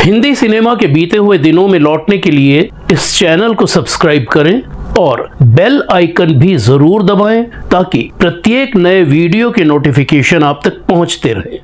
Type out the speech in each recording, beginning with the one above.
Hindi cinema के बीते हुए दिनों में लौटने के लिए इस चैनल को सब्सक्राइब करें और बेल आइकन भी जरूर दबाएं ताकि प्रत्येक नए वीडियो के नोटिफिकेशन आप तक पहुंचते रहे।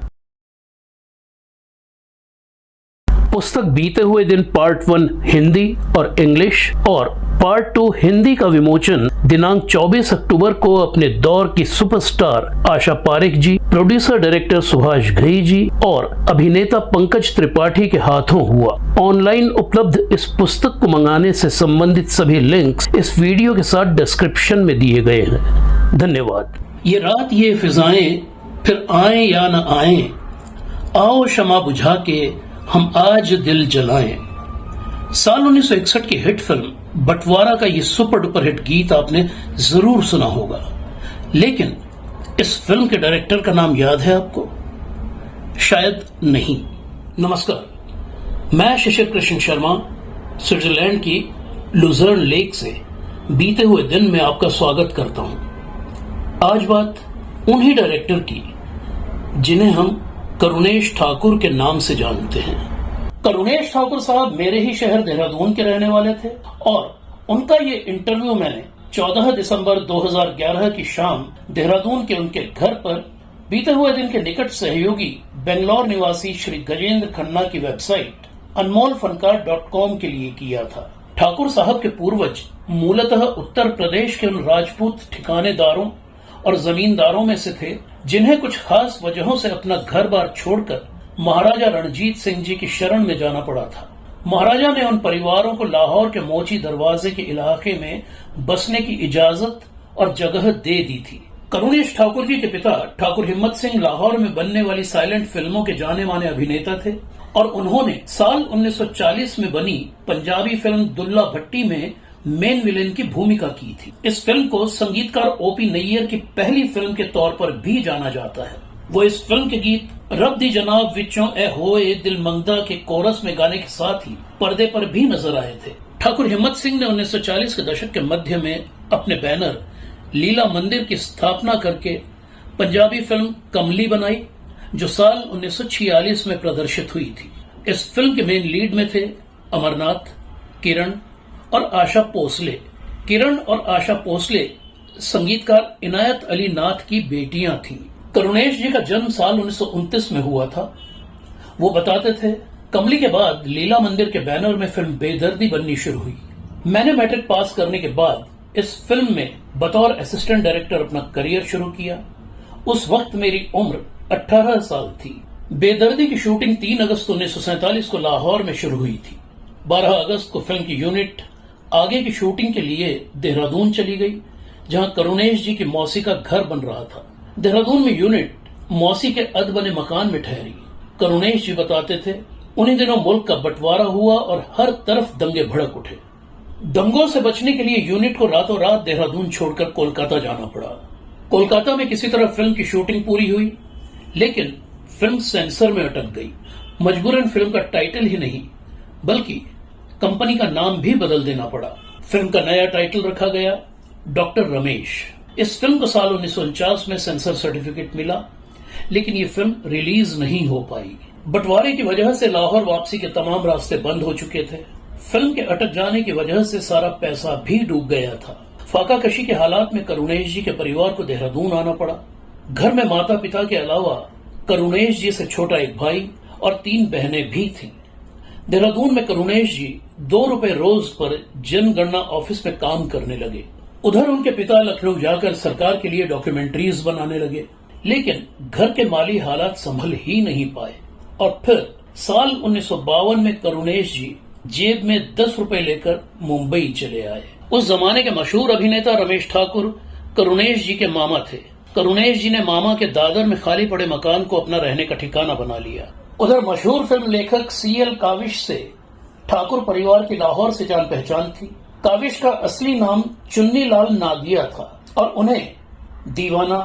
पुस्तक बीते हुए दिन पार्ट 1 हिंदी और इंग्लिश और पार्ट 2 हिंदी का विमोचन दिनांक 24 अक्टूबर को अपने दौर की सुपरस्टार आशा पारेख जी, प्रोड्यूसर डायरेक्टर सुभाष घई जी और अभिनेता पंकज त्रिपाठी के हाथों हुआ। ऑनलाइन उपलब्ध इस पुस्तक को मंगाने से संबंधित सभी लिंक्स इस वीडियो के साथ डिस्क्रिप्शन में दिए गए हैं। धन्यवाद। ये रात ये फिजाएं फिर आए या न आए, आओ शमा बुझा के हम आज दिल जलाएं। साल 1961 की हिट फिल्म बंटवारा का ये सुपर डुपर हिट गीत आपने जरूर सुना होगा, लेकिन इस फिल्म के डायरेक्टर का नाम याद है आपको? शायद नहीं। नमस्कार, मैं शिशिर कृष्ण शर्मा स्विट्जरलैंड की लुजर्न लेक से बीते हुए दिन में आपका स्वागत करता हूं। आज बात उन्हीं डायरेक्टर की जिन्हें हम करुणेश ठाकुर के नाम से जानते हैं। करुणेश ठाकुर साहब मेरे ही शहर देहरादून के रहने वाले थे और उनका ये इंटरव्यू मैंने 14 दिसंबर 2011 की शाम देहरादून के उनके घर पर बीते हुए दिन के निकट सहयोगी बेंगलोर निवासी श्री गजेंद्र खन्ना की वेबसाइट अनमोलफनकार.com के लिए किया था। ठाकुर साहब के पूर्वज मूलतः उत्तर प्रदेश के उन राजपूत ठिकानेदारों और जमींदारों में से थे जिन्हें कुछ खास वजहों से अपना घर बार छोड़कर महाराजा रणजीत सिंह जी की शरण में जाना पड़ा था। महाराजा ने उन परिवारों को लाहौर के मोची दरवाजे के इलाके में बसने की इजाजत और जगह दे दी थी। करुणेश ठाकुर जी के पिता ठाकुर हिम्मत सिंह लाहौर में बनने वाली साइलेंट फिल्मों के जाने माने अभिनेता थे और उन्होंने साल 1940 में बनी पंजाबी फिल्म दुल्ला भट्टी में मेन विलेन की भूमिका की थी। इस फिल्म को संगीतकार ओपी नैयर की पहली फिल्म के तौर पर भी जाना जाता है। वो इस फिल्म के गीत रब दी जनाब विचों ए होए दिल मंगदा के कोरस में गाने के साथ ही पर्दे पर भी नजर आए थे। ठाकुर हिम्मत सिंह ने 1940 के दशक के मध्य में अपने बैनर लीला मंदिर की स्थापना करके पंजाबी फिल्म कमली बनाई, जो साल 1946 में प्रदर्शित हुई थी। इस फिल्म के मेन लीड में थे अमरनाथ, किरण और आशा भोसले। किरण और आशा भोसले संगीतकार इनायत अली नाथ की बेटियां थीं। करुणेश जी का जन्म साल 1929 में हुआ था। वो बताते थे, कमली के बाद लीला मंदिर के बैनर में फिल्म बेदर्दी बननी शुरू हुई। मैंने मैट्रिक पास करने के बाद इस फिल्म में बतौर असिस्टेंट डायरेक्टर अपना करियर शुरू किया। उस वक्त मेरी उम्र 18 साल थी। बेदर्दी की शूटिंग 3 अगस्त 1947 को लाहौर में शुरू हुई थी। 12 अगस्त को फिल्म की यूनिट आगे की शूटिंग के लिए देहरादून चली गई, जहां करुणेश जी की मौसी का घर बन रहा था। देहरादून में यूनिट मौसी के अध बने मकान में ठहरी। करुणेश जी बताते थे, उन्हीं दिनों मुल्क का बंटवारा हुआ और हर तरफ दंगे भड़क उठे। दंगों से बचने के लिए यूनिट को रातों रात देहरादून छोड़कर कोलकाता जाना पड़ा। कोलकाता में किसी तरह फिल्म की शूटिंग पूरी हुई, लेकिन फिल्म सेंसर में अटक गई। मजबूरन फिल्म का टाइटल ही नहीं बल्कि कंपनी का नाम भी बदल देना पड़ा। फिल्म का नया टाइटल रखा गया डॉक्टर रमेश। इस फिल्म को साल 1949 में सेंसर सर्टिफिकेट मिला, लेकिन ये फिल्म रिलीज नहीं हो पाई। बंटवारे की वजह से लाहौर वापसी के तमाम रास्ते बंद हो चुके थे। फिल्म के अटक जाने की वजह से सारा पैसा भी डूब गया था। फाका कशी के हालात में करुणेश जी के परिवार को देहरादून आना पड़ा। घर में माता पिता के अलावा करुणेश जी से छोटा एक भाई और 3 बहनें भी थीं। देहरादून में करुणेश जी 2 रुपए रोज पर जनगणना ऑफिस में काम करने लगे। उधर उनके पिता लखनऊ जाकर सरकार के लिए डॉक्यूमेंट्रीज बनाने लगे, लेकिन घर के माली हालात संभल ही नहीं पाए और फिर साल 1952 में करुणेश जी जेब में 10 रुपए लेकर मुंबई चले आए। उस जमाने के मशहूर अभिनेता रमेश ठाकुर करुणेश जी के मामा थे। करुणेश जी ने मामा के दादर में खाली पड़े मकान को अपना रहने का ठिकाना बना लिया। उधर मशहूर फिल्म लेखक CL काविश से ठाकुर परिवार की लाहौर से जान पहचान थी। काविश का असली नाम चुन्नीलाल नागिया था और उन्हें दीवाना,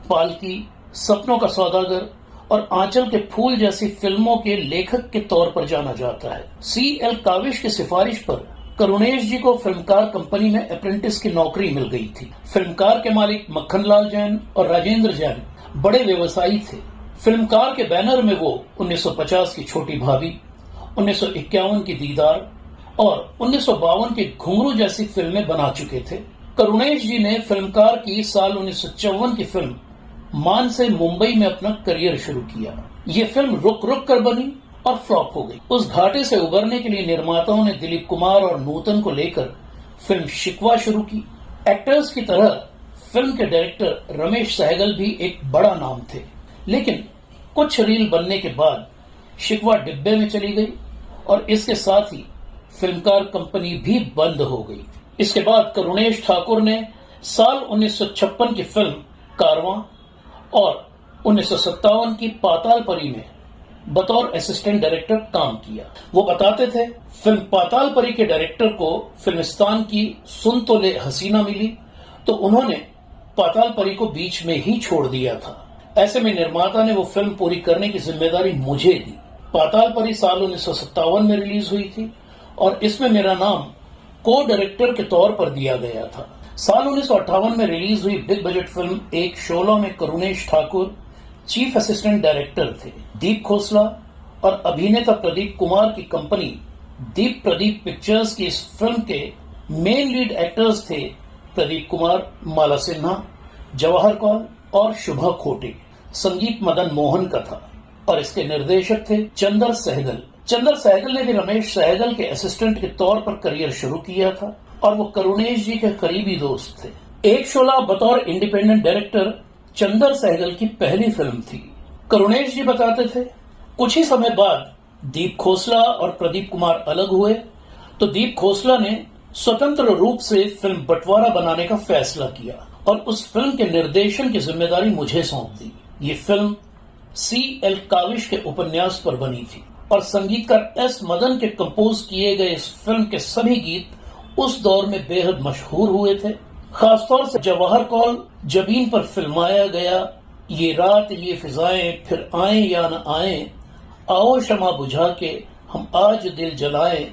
पालकी, सपनों का सौदागर और आंचल के फूल जैसी फिल्मों के लेखक के तौर पर जाना जाता है। CL काविश की सिफारिश पर करुणेश जी को फिल्मकार कंपनी में अप्रेंटिस की नौकरी मिल गई थी। फिल्मकार के मालिक मक्खनलाल जैन और राजेंद्र जैन बड़े व्यवसायी थे। फिल्मकार के बैनर में वो 1950 की छोटी भाभी, 1951 की दीदार और 1952 की घुंघरू जैसी फिल्में बना चुके थे। करुणेश जी ने फिल्मकार की साल 1954 की फिल्म मान से मुंबई में अपना करियर शुरू किया। ये फिल्म रुक रुक कर बनी और फ्लॉप हो गई। उस घाटे से उबरने के लिए निर्माताओं ने दिलीप कुमार और नूतन को लेकर फिल्म शिकवा शुरू की। एक्टर्स की तरह फिल्म के डायरेक्टर रमेश सहगल भी एक बड़ा नाम थे, लेकिन कुछ रील बनने के बाद शिकवा डिब्बे में चली गई और इसके साथ ही फिल्मकार कंपनी भी बंद हो गई। इसके बाद करुणेश ठाकुर ने साल 1956 की फिल्म कारवां और 1957 की पाताल परी में बतौर असिस्टेंट डायरेक्टर काम किया। वो बताते थे, फिल्म पाताल परी के डायरेक्टर को फिल्मिस्तान की सुन तो ले हसीना मिली तो उन्होंने पाताल परी को बीच में ही छोड़ दिया था। ऐसे में निर्माता ने वो फिल्म पूरी करने की जिम्मेदारी मुझे दी। पाताल परी साल 1957 में रिलीज हुई थी और इसमें मेरा नाम को डायरेक्टर के तौर पर दिया गया था। साल 1958 में रिलीज हुई बिग बजट फिल्म एक शोला में Karunesh Thakur chief assistant director थे। दीप खोसला और अभिनेता प्रदीप कुमार की कंपनी दीप प्रदीप पिक्चर्स की इस फिल्म के मेन लीड एक्टर्स थे प्रदीप कुमार, माला सिन्हा, जवाहर कौल और शुभा खोटे। संगीत मदन मोहन का था और इसके निर्देशक थे चंदर सहगल। चंदर सहगल ने भी रमेश सहगल के असिस्टेंट के तौर पर करियर शुरू किया था और वो करुणेश जी के करीबी दोस्त थे। एक शोला बतौर इंडिपेंडेंट डायरेक्टर चंदर सहगल की पहली फिल्म थी। करुणेश जी बताते थे, कुछ ही समय बाद दीप खोसला और प्रदीप कुमार अलग हुए तो दीप खोसला ने स्वतंत्र रूप से फिल्म बंटवारा बनाने का फैसला किया और उस फिल्म के निर्देशन की जिम्मेदारी मुझे सौंप दी। ये फिल्म C.L. काविश के उपन्यास पर बनी थी और संगीतकार S. मदन के कंपोज किए गए इस फिल्म के सभी गीत उस दौर में बेहद मशहूर हुए थे। खासतौर से जवाहर कौल जबीन पर फिल्माया गया ये रात ये फिजाएं फिर आए या न आए, आओ शमा बुझा के हम आज दिल जलाएं,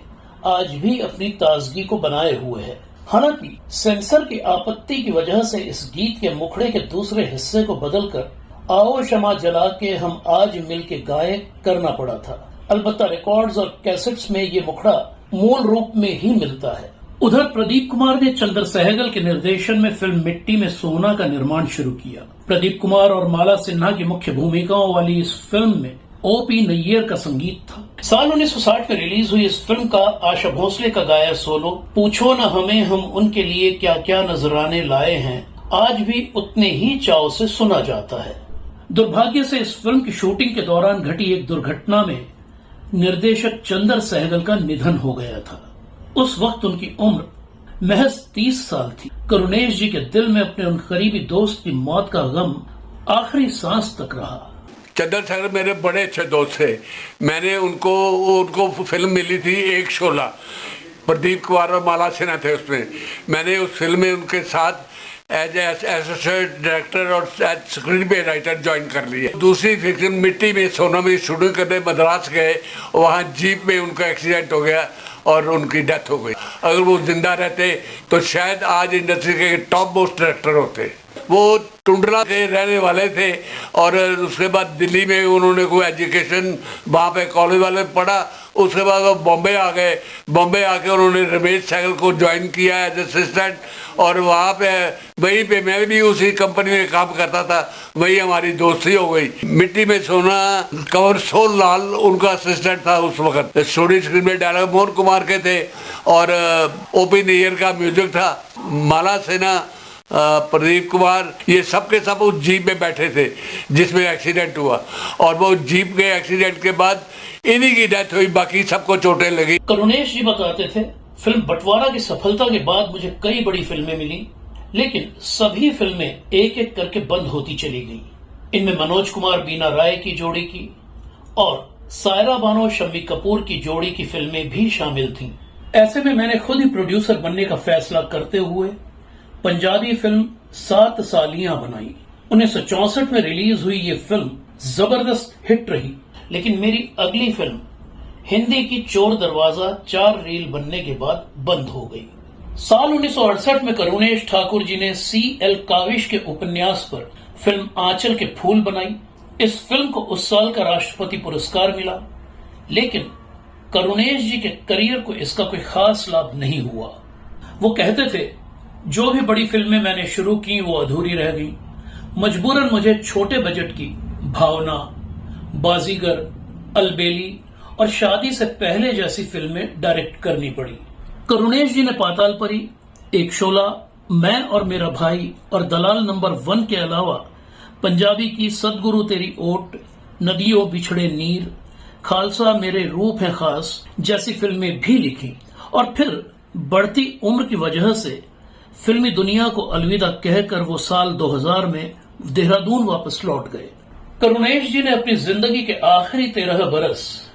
आज भी अपनी ताजगी को बनाए हुए है। हालांकि सेंसर की आपत्ति की वजह से इस गीत के मुखड़े के दूसरे हिस्से को बदलकर आओ शमा जला के हम आज मिल के गाएं करना पड़ा था। अलबत्ता रिकॉर्ड्स और कैसेट्स में ये मुखड़ा मूल रूप में ही मिलता है। उधर प्रदीप कुमार ने चंदर सहगल के निर्देशन में फिल्म मिट्टी में सोना का निर्माण शुरू किया। प्रदीप कुमार और माला सिन्हा की मुख्य भूमिकाओं वाली इस फिल्म में O.P. नैयर का संगीत था। साल 1960 में रिलीज हुई इस फिल्म का आशा भोसले का गाया सोलो पूछो न हमें हम उनके लिए क्या क्या नजराने लाए हैं आज भी उतने ही चाव से सुना जाता है। दुर्भाग्य से इस फिल्म की शूटिंग के दौरान घटी एक दुर्घटना में निर्देशक चंदर सहगल का निधन हो गया था। उस वक्त उनकी उम्र महज 30 साल थी। करुणेश जी के दिल में अपने उन करीबी दोस्त की मौत का गम आखिरी सांस तक रहा। चंदर सहगल मेरे बड़े अच्छे दोस्त थे। मैंने उनको फिल्म मिली थी एक शोला, प्रदीप कुमार और माला सिन्हा थे उसमें। मैंने उस फिल्म में उनके साथ एज एसोसिएट डायरेक्टर और एज स्क्रीन पे राइटर ज्वाइन कर लिए। दूसरी फिल्म मिट्टी में सोना में शूटिंग करने मद्रास गए, वहाँ जीप में उनका एक्सीडेंट हो गया और उनकी डेथ हो गई। अगर वो जिंदा रहते तो शायद आज इंडस्ट्री के टॉप मोस्ट डायरेक्टर होते। वो टुंडला के रहने वाले थे और उसके बाद दिल्ली में उन्होंने कोई एजुकेशन वहाँ पे कॉलेज वाले पढ़ा। उसके बाद वो बॉम्बे आ गए। बॉम्बे आके उन्होंने रमेश सहगल को ज्वाइन किया एज असिस्टेंट और वहाँ पे वहीं पे मैं भी उसी कंपनी में काम करता था। वही हमारी दोस्ती हो गई। मिट्टी में सोना कंवर सोल लाल उनका असिस्टेंट था उस वक्त। स्टोरी स्क्रीन में डायलॉग मोहन कुमार के थे और O.P. नैयर का म्यूजिक था। माला सिन्हा, प्रदीप कुमार, ये सब के सब उस जीप में बैठे थे जिसमें एक्सीडेंट हुआ और वो जीप के एक्सीडेंट के बाद इन्हीं की डेथ हुई, बाकी सबको चोटें लगी। करुणेश जी बताते थे, फिल्म बंटवारा की सफलता के बाद मुझे कई बड़ी फिल्में मिली, लेकिन सभी फिल्में एक एक करके बंद होती चली गई। इनमें मनोज कुमार बीना राय की जोड़ी की और सायरा बानो शम्मी कपूर की जोड़ी की फिल्में भी शामिल थीं। ऐसे में मैंने खुद ही प्रोड्यूसर बनने का फैसला करते हुए पंजाबी फिल्म 7 सालियां बनाई। 1964 में रिलीज हुई ये फिल्म जबरदस्त हिट रही, लेकिन मेरी अगली फिल्म हिंदी की चोर दरवाजा 4 रील बनने के बाद बंद हो गई। साल 1968 में करुणेश ठाकुर जी ने C.L. काविश के उपन्यास पर फिल्म आंचल के फूल बनाई। इस फिल्म को उस साल का राष्ट्रपति पुरस्कार मिला, लेकिन करुणेश जी के करियर को इसका कोई खास लाभ नहीं हुआ। वो कहते थे, जो भी बड़ी फिल्में मैंने शुरू की वो अधूरी रह गई। मजबूरन मुझे छोटे बजट की भावना, बाजीगर, अलबेली और शादी से पहले जैसी फिल्में डायरेक्ट करनी पड़ी। करुणेश जी ने पातालपरी, एक शोला, मैं और मेरा भाई और दलाल नंबर 1 के अलावा पंजाबी की सदगुरु तेरी ओट, नदियों बिछड़े नीर, खालसा मेरे रूप है खास जैसी फिल्में भी लिखी और फिर बढ़ती उम्र की वजह से फिल्मी दुनिया को अलविदा कहकर वो साल 2000 में देहरादून वापस लौट गए। करुणेश जी ने अपनी जिंदगी के आखिरी 13 बरस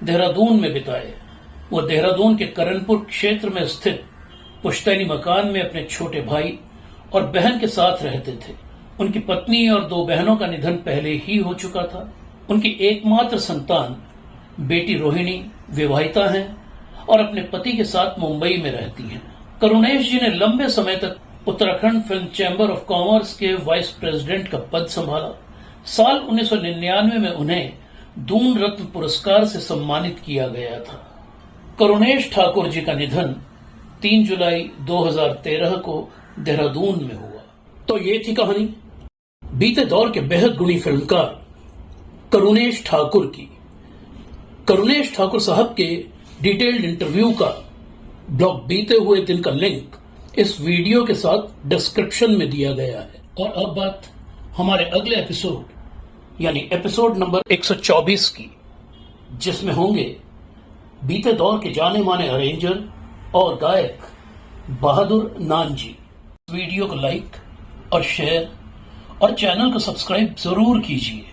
देहरादून में बिताए। वो देहरादून के करणपुर क्षेत्र में स्थित पुश्तैनी मकान में अपने छोटे भाई और बहन के साथ रहते थे। उनकी पत्नी और 2 बहनों का निधन पहले ही हो चुका था। उनकी एकमात्र संतान बेटी रोहिणी विवाहिता है और अपने पति के साथ मुंबई में रहती हैं। करुणेश जी ने लंबे समय तक Uttarakhand film chamber of commerce के वाइस प्रेसिडेंट का पद संभाला। साल 1999 में उन्हें दून रत्न पुरस्कार से सम्मानित किया गया था। करुणेश ठाकुर जी का निधन 3 जुलाई 2013 को देहरादून में हुआ। तो ये थी कहानी बीते दौर के बेहद गुणी फिल्मकार करुणेश ठाकुर की। करुणेश ठाकुर साहब के डिटेल्ड इंटरव्यू का ब्लॉग बीते हुए दिन का लिंक इस वीडियो के साथ डिस्क्रिप्शन में दिया गया है। और अब बात हमारे अगले एपिसोड यानी एपिसोड नंबर 124 की, जिसमें होंगे बीते दौर के जाने माने अरेंजर और गायक बहादुर नान जी। वीडियो को लाइक और शेयर और चैनल को सब्सक्राइब जरूर कीजिए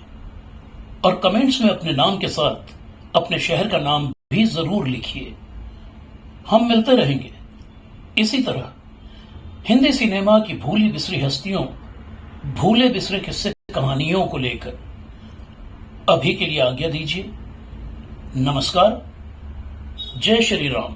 और कमेंट्स में अपने नाम के साथ अपने शहर का नाम भी जरूर लिखिए। हम मिलते रहेंगे इसी तरह हिंदी सिनेमा की भूली बिसरी हस्तियों, भूले बिसरे किस्से कहानियों को लेकर। अभी के लिए आज्ञा दीजिए। नमस्कार। जय श्री राम।